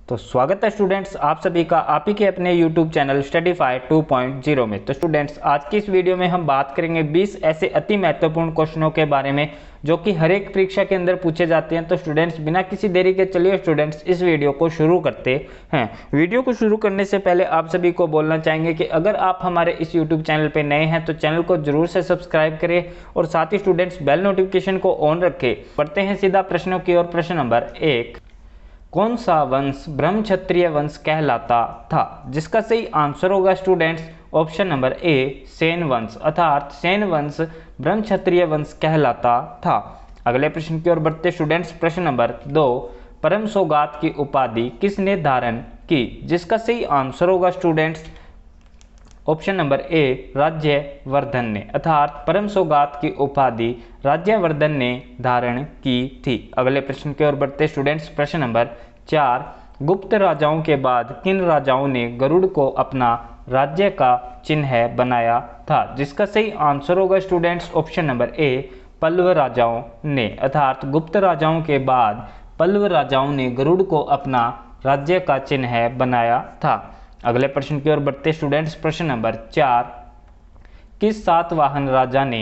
तो स्वागत है स्टूडेंट्स आप सभी का आप ही के अपने YouTube चैनल स्टडीफाई 2.0 में। तो स्टूडेंट्स आज की इस वीडियो में हम बात करेंगे 20 ऐसे अति महत्वपूर्ण क्वेश्चनों के बारे में जो कि हर एक परीक्षा के अंदर पूछे जाते हैं। तो स्टूडेंट्स बिना किसी देरी के चलिए स्टूडेंट्स इस वीडियो को शुरू करते हैं। वीडियो को शुरू करने से पहले आप सभी को बोलना चाहेंगे कि अगर आप हमारे इस YouTube चैनल पर नए हैं तो चैनल को जरूर से सब्सक्राइब करें और साथ ही स्टूडेंट्स बेल नोटिफिकेशन को ऑन रखें। पढ़ते हैं सीधा प्रश्नों की ओर। प्रश्न नंबर 1, कौन सा वंश ब्रह्म क्षत्रिय वंश कहलाता था? जिसका सही आंसर होगा स्टूडेंट्स ऑप्शन नंबर ए, सेन वंश, अर्थात सेन वंश ब्रह्म क्षत्रिय वंश कहलाता था। अगले प्रश्न की ओर बढ़ते स्टूडेंट्स। प्रश्न नंबर 2, परम सौगात की उपाधि किसने धारण की? जिसका सही आंसर होगा स्टूडेंट्स ऑप्शन नंबर ए, राज्यवर्धन ने, अर्थात परम सौगात की उपाधि राज्यवर्धन ने धारण की थी। अगले प्रश्न की ओर बढ़ते स्टूडेंट्स। प्रश्न नंबर 4, गुप्त राजाओं के बाद किन राजाओं ने गरुड़ को अपना राज्य का चिन्ह बनाया था? जिसका सही आंसर होगा students option number A, Pallava राजाओं ने, अर्थात गुप्त राजाओं के बाद पल्लव राजाओं ने गरुड़ को अपना राज्य का चिन्ह बनाया था। अगले प्रश्न की ओर बढ़ते स्टूडेंट्स। प्रश्न नंबर 4, किस सातवाहन राजा ने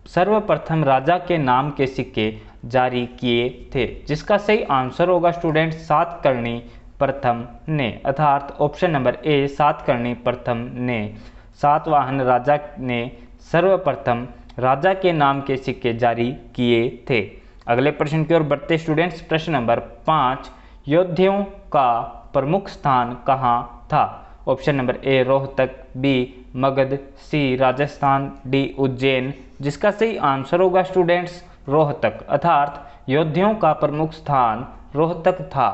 सर्वप्रथम राजा के नाम के सिक्के जारी किए थे? जिसका सही आंसर होगा स्टूडेंट्स सातकर्णी प्रथम ने, अर्थात ऑप्शन नंबर ए, सातकर्णी प्रथम ने सातवाहन राजा ने सर्वप्रथम राजा के नाम के सिक्के जारी किए थे। अगले प्रश्न की ओर बढ़ते स्टूडेंट्स। प्रश्न नंबर 5, योद्धाओं का प्रमुख स्थान कहाँ था? Option number A, Rohtak, B, Magadh, C, Rajasthan, D, Ujjain. जिसका सही आंसर होगा स्टूडेंट्स रोहतक, अर्थात योद्धाओं का प्रमुख स्थान रोहतक था।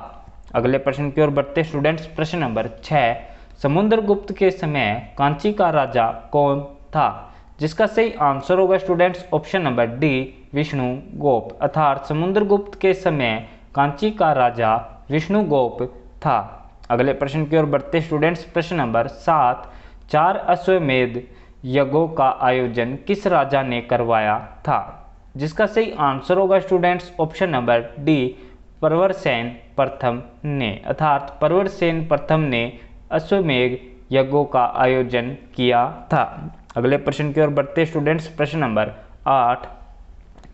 अगले प्रश्न की ओर बढ़ते स्टूडेंट्स। प्रश्न नंबर 6, समुद्रगुप्त के समय कांची का राजा कौन था? जिसका सही आंसर होगा students option number D, Vishnugupta, अर्थात समुद्रगुप्त के समय कांची का राजा विष्णुगुप्त था। अगले प्रश्न की ओर बढ़ते स्टूडेंट्स। प्रश्न नंबर 7, 4 अश्वमेध यज्ञों का आयोजन किस राजा ने करवाया था? जिसका सही आंसर होगा students option number D, Pravarasena प्रथम ने, अर्थात प्रवरसेन प्रथम ने अश्वमेध यज्ञों का आयोजन किया था। अगले प्रश्न की ओर बढ़ते स्टूडेंट्स। प्रश्न नंबर 8,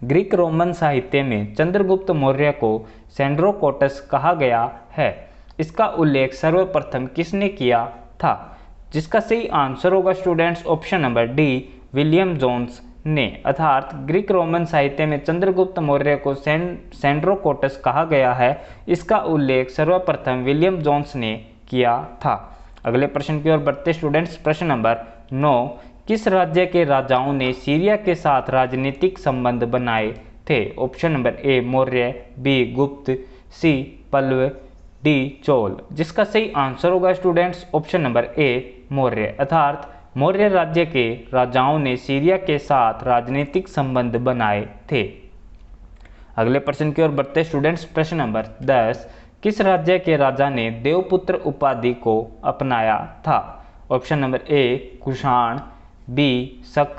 ग्रीक रोमन साहित्य में चंद्रगुप्त मौर्य को सेंड्रोकोटस कहा गया है। इसका उल्लेख सर्वप्रथम किसने किया था? जिसका सही आंसर होगा students option number D, William Jones ने, अर्थात ग्रीक रोमन साहित्य में चंद्रगुप्त मौर्य को सेंड्रोकोटस कहा गया है। इसका उल्लेख सर्वप्रथम विलियम जोन्स ने किया था। अगले प्रश्न की ओर बढ़ते स्टूडेंट्स। प्रश्न नंबर 9, किस राज्य के राजाओं ने सीरिया के साथ राजनीतिक संबंध बनाए थे? Option number A, Maurya, B, Gupta, C, Pallava, D, Chola. जिसका सही आंसर होगा students option number A, Maurya, अर्थात मौर्य राज्य के राजाओं ने सीरिया के साथ राजनीतिक संबंध बनाए थे। अगले प्रश्न की ओर बढ़ते स्टूडेंट्स। प्रश्न नंबर 10, किस राज्य के राजा ने देवपुत्र उपाधि को अपनाया था? Option number A, Kushan, B, Shaka,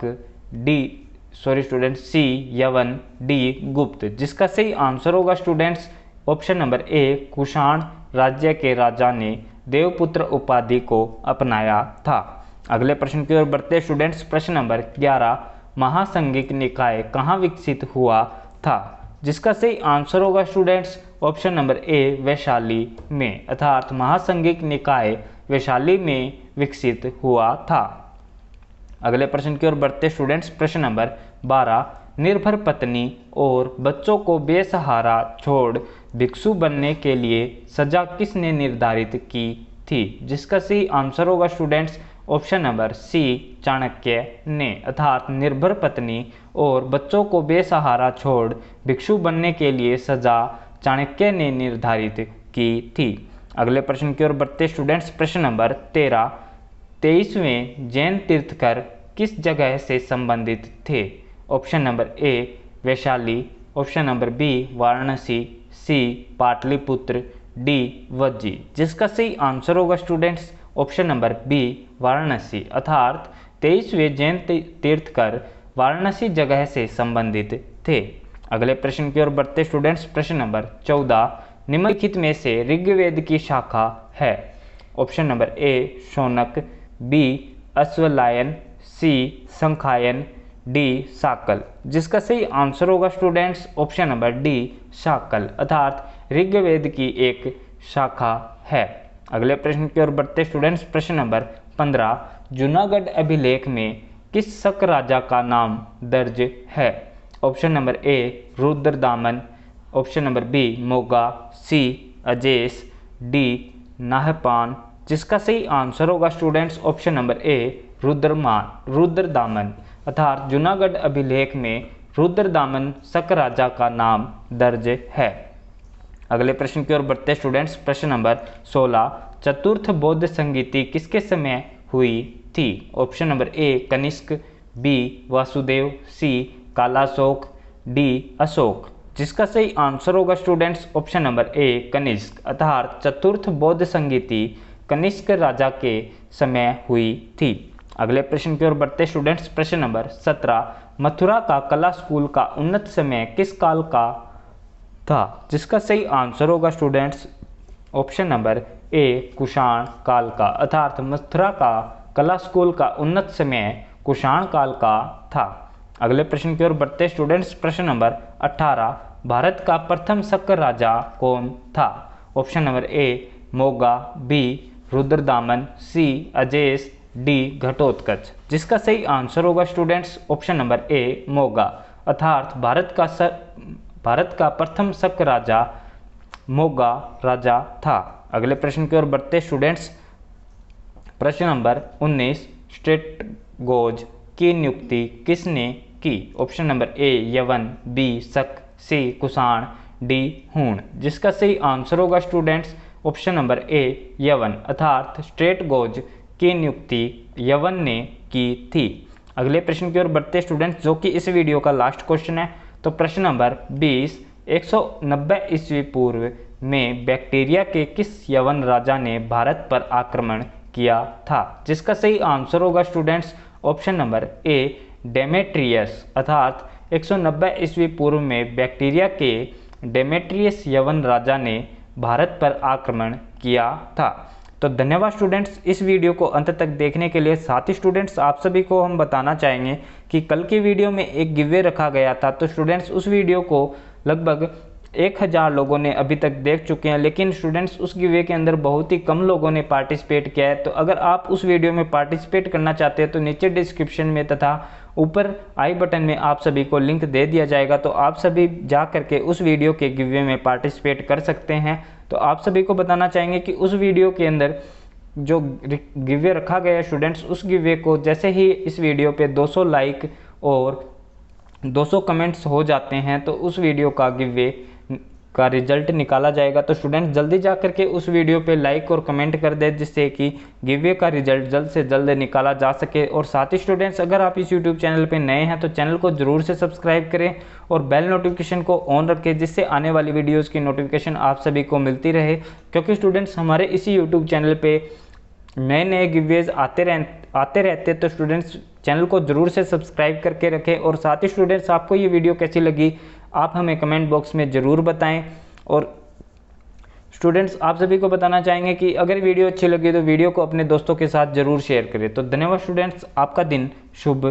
C, Yavana, D, Gupta. जिसका सही आंसर होगा students option number A, Kushan राज्य के राजा ने देवपुत्र उपाधि को अपनाया था। अगले प्रश्न की ओर बढ़ते स्टूडेंट्स। प्रश्न नंबर 11, महासंघिक निकाय कहाँ विकसित हुआ था? जिसका सही आंसर होगा students option number A, Vaishali में, अर्थात महासंघिक निकाय वैशाली में विकसित हुआ था। अगले प्रश्न की ओर बढ़ते स्टूडेंट्स। प्रश्न नंबर 12, निर्भर पत्नी और बच्चों को बेसहारा छोड़ भिक्षु बनने के लिए सजा किसने निर्धारित की थी? जिसका सही आंसर होगा students option number C, Chanakya ने, अर्थात निर्भर पत्नी और बच्चों को बेसहारा छोड़ भिक्षु बनने के लिए सजा चाणक्य ने निर्धारित की थी। अगले प्रश्न की ओर बढ़ते स्टूडेंट्स। प्रश्न नंबर 13, 23वें जैन तीर्थकर किस जगह से संबंधित थे? Option number A, Vaishali, option number B, Varanasi, C, Pataliputra, D, Vajji. जिसका सही आंसर होगा students option number B, Varanasi, अर्थात 23वें जैन तीर्थकर वाराणसी जगह से संबंधित थे। अगले प्रश्न की ओर बढ़ते स्टूडेंट्स। प्रश्न नंबर 14, निम्नलिखित में से ऋग्वेद की शाखा है? Option number A Shaunak, B Ashvalayan, C Sankhayan, D Shakal. जिसका सही आंसर होगा students option number D Shakal, अर्थात ऋग्वेद की एक शाखा है। अगले प्रश्न की ओर बढ़ते स्टूडेंट्स। प्रश्न नंबर 15, जूनागढ़ अभिलेख में किस शक राजा का नाम दर्ज है? Option number A Rudradaman, option number B Moga, C Azes, D Nahapana. जिसका सही आंसर होगा students option number A Rudradaman, अर्थात जूनागढ़ अभिलेख में रुद्रदामन शक राजा का नाम दर्ज है। अगले प्रश्न की ओर बढ़ते स्टूडेंट्स। प्रश्न नंबर 16, चतुर्थ बौद्ध संगीति किसके समय हुई थी? Option number A Kanishka, B Vasudeva, C Kalashoka, D Ashoka. जिसका सही आंसर होगा students option number A Kanishka, अर्थात चतुर्थ बौद्ध संगीति कनिष्क राजा के समय हुई थी। अगले प्रश्न की ओर बढ़ते स्टूडेंट्स। प्रश्न नंबर 17, मथुरा का कला स्कूल का उन्नत समय किस काल का था? जिसका सही आंसर होगा students option number A Kushan काल का, अर्थात मथुरा का कला स्कूल का उन्नत समय कुषाण काल का था। अगले प्रश्न की ओर बढ़ते स्टूडेंट्स। प्रश्न नंबर 18, भारत का प्रथम शक राजा कौन था? Option number A Moga, B Rudradaman, C Azes, D Ghatotkacha. जिसका सही आंसर होगा students option number A Moga, अर्थात भारत का प्रथम शक राजा मोगा राजा था। अगले प्रश्न की ओर बढ़ते स्टूडेंट्स। प्रश्न नंबर 19, स्ट्रेटगोज की नियुक्ति किसने की? ऑप्शन नंबर ए यवन, बी शक, सी कुषाण, डी हूण। जिसका सही आंसर होगा स्टूडेंट्स ऑप्शन नंबर ए यवन, अर्थात स्ट्रेटगोज की नियुक्ति यवन ने की थी। अगले प्रश्न की ओर बढ़ते स्टूडेंट्स, जो कि इस वीडियो का लास्ट क्वेश्चन है। तो प्रश्न नंबर 20, 190 ईस्वी पूर्व में बैक्टीरिया के किस यवन राजा ने भारत पर आक्रमण किया था? जिसका सही आंसर होगा स्टूडेंट्स ऑप्शन नंबर ए डेमेट्रियस, अर्थात 190 ईस्वी पूर्व में बैक्टीरिया के डेमेट्रियस यवन राजा ने भारत पर आक्रमण किया था। तो धन्यवाद स्टूडेंट्स इस वीडियो को अंत तक देखने के लिए। साथ ही स्टूडेंट्स आप सभी को हम बताना चाहेंगे कि कल की वीडियो में एक गिवे रखा गया था। तो स्टूडेंट्स उस वीडियो को लगभग 1000 लोगों ने अभी तक देख चुके हैं, लेकिन स्टूडेंट्स उस गिवे के अंदर बहुत ही कम लोगों ने पार्टिसिपेट किया है। तो अगर आप उस वीडियो में पार्टिसिपेट करना चाहते हैं तो नीचे डिस्क्रिप्शन में तथा ऊपर आई बटन में आप सभी को लिंक दे दिया जाएगा। तो आप सभी जा करके उस वीडियो के गिवे में पार्टिसिपेट कर सकते हैं। तो आप सभी को बताना चाहेंगे कि उस वीडियो के अंदर जो गिवे रखा गया है स्टूडेंट्स, उस गिवे को जैसे ही इस वीडियो पे 200 लाइक और 200 कमेंट्स हो जाते हैं तो उस वीडियो का गिवे का रिजल्ट निकाला जाएगा। तो स्टूडेंट जल्दी जा करके उस वीडियो पे लाइक और कमेंट कर दे, जिससे कि गिवे का रिजल्ट जल्द से जल्द निकाला जा सके। और साथ ही स्टूडेंट्स अगर आप इस यूट्यूब चैनल पे नए हैं तो चैनल को जरूर से सब्सक्राइब करें और बेल नोटिफिकेशन को ऑन रखें, जिससे आने वाली वीडियोज़ की नोटिफिकेशन आप सभी को मिलती रहे। क्योंकि स्टूडेंट्स हमारे इसी यूट्यूब चैनल पर नए नए गिवेज आते रहते। तो स्टूडेंट्स चैनल को जरूर से सब्सक्राइब करके रखें। और साथ ही स्टूडेंट्स आपको ये वीडियो कैसी लगी आप हमें कमेंट बॉक्स में ज़रूर बताएं। और स्टूडेंट्स आप सभी को बताना चाहेंगे कि अगर वीडियो अच्छी लगी तो वीडियो को अपने दोस्तों के साथ ज़रूर शेयर करें। तो धन्यवाद स्टूडेंट्स, आपका दिन शुभ